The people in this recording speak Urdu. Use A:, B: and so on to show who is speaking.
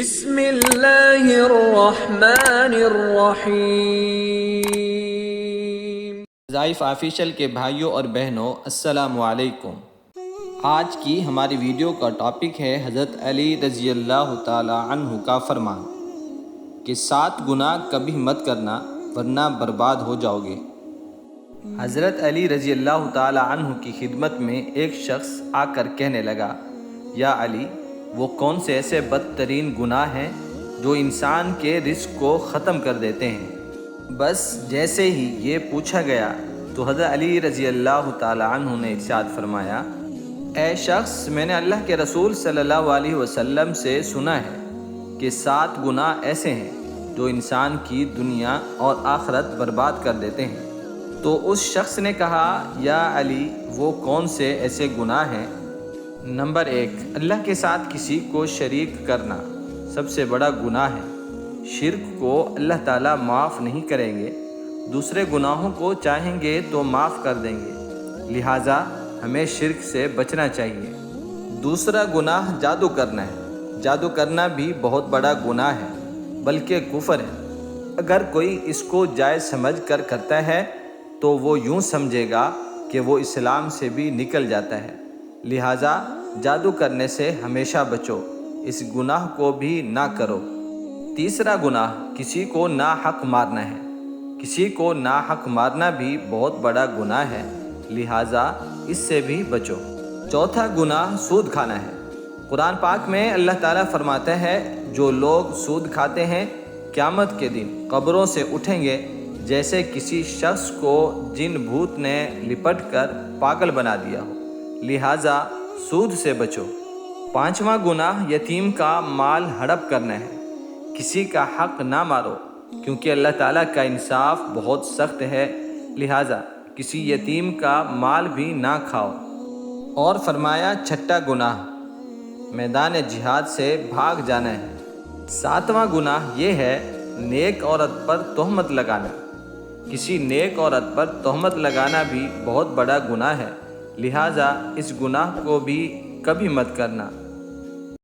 A: بسم اللہ الرحمن الرحیم۔
B: ضعیف آفیشل کے بھائیوں اور بہنوں السلام علیکم۔ آج کی ہماری ویڈیو کا ٹاپک ہے حضرت علی رضی اللہ تعالی عنہ کا فرمان کہ 7 گناہ کبھی مت کرنا ورنہ برباد ہو جاؤ گے۔ حضرت علی رضی اللہ تعالی عنہ کی خدمت میں ایک شخص آ کر کہنے لگا، یا علی، وہ کون سے ایسے بدترین گناہ ہیں جو انسان کے رزق کو ختم کر دیتے ہیں؟ بس جیسے ہی یہ پوچھا گیا تو حضرت علی رضی اللہ تعالی عنہ نے ارشاد فرمایا، اے شخص، میں نے اللہ کے رسول صلی اللہ علیہ وسلم سے سنا ہے کہ 7 گناہ ایسے ہیں جو انسان کی دنیا اور آخرت برباد کر دیتے ہیں۔ تو اس شخص نے کہا، یا علی، وہ کون سے ایسے گناہ ہیں؟ نمبر 1، اللہ کے ساتھ کسی کو شریک کرنا سب سے بڑا گناہ ہے۔ شرک کو اللہ تعالیٰ معاف نہیں کریں گے، دوسرے گناہوں کو چاہیں گے تو معاف کر دیں گے، لہٰذا ہمیں شرک سے بچنا چاہیے۔ دوسرا گناہ جادو کرنا ہے۔ جادو کرنا بھی بہت بڑا گناہ ہے، بلکہ کفر ہے۔ اگر کوئی اس کو جائز سمجھ کر کرتا ہے تو وہ یوں سمجھے گا کہ وہ اسلام سے بھی نکل جاتا ہے، لہٰذا جادو کرنے سے ہمیشہ بچو، اس گناہ کو بھی نہ کرو۔ تیسرا گناہ کسی کو ناحق مارنا ہے۔ کسی کو ناحق مارنا بھی بہت بڑا گناہ ہے، لہٰذا اس سے بھی بچو۔ چوتھا گناہ سود کھانا ہے۔ قرآن پاک میں اللہ تعالیٰ فرماتا ہے، جو لوگ سود کھاتے ہیں قیامت کے دن قبروں سے اٹھیں گے جیسے کسی شخص کو جن بھوت نے لپٹ کر پاگل بنا دیا ہو، لہٰذا سود سے بچو۔ پانچواں گناہ یتیم کا مال ہڑپ کرنا ہے۔ کسی کا حق نہ مارو، کیونکہ اللہ تعالیٰ کا انصاف بہت سخت ہے، لہٰذا کسی یتیم کا مال بھی نہ کھاؤ۔ اور فرمایا چھٹا گناہ میدان جہاد سے بھاگ جانا ہے۔ ساتواں گناہ یہ ہے نیک عورت پر تہمت لگانا۔ کسی نیک عورت پر تہمت لگانا بھی بہت بڑا گناہ ہے، لہٰذا اس گناہ کو بھی کبھی مت کرنا۔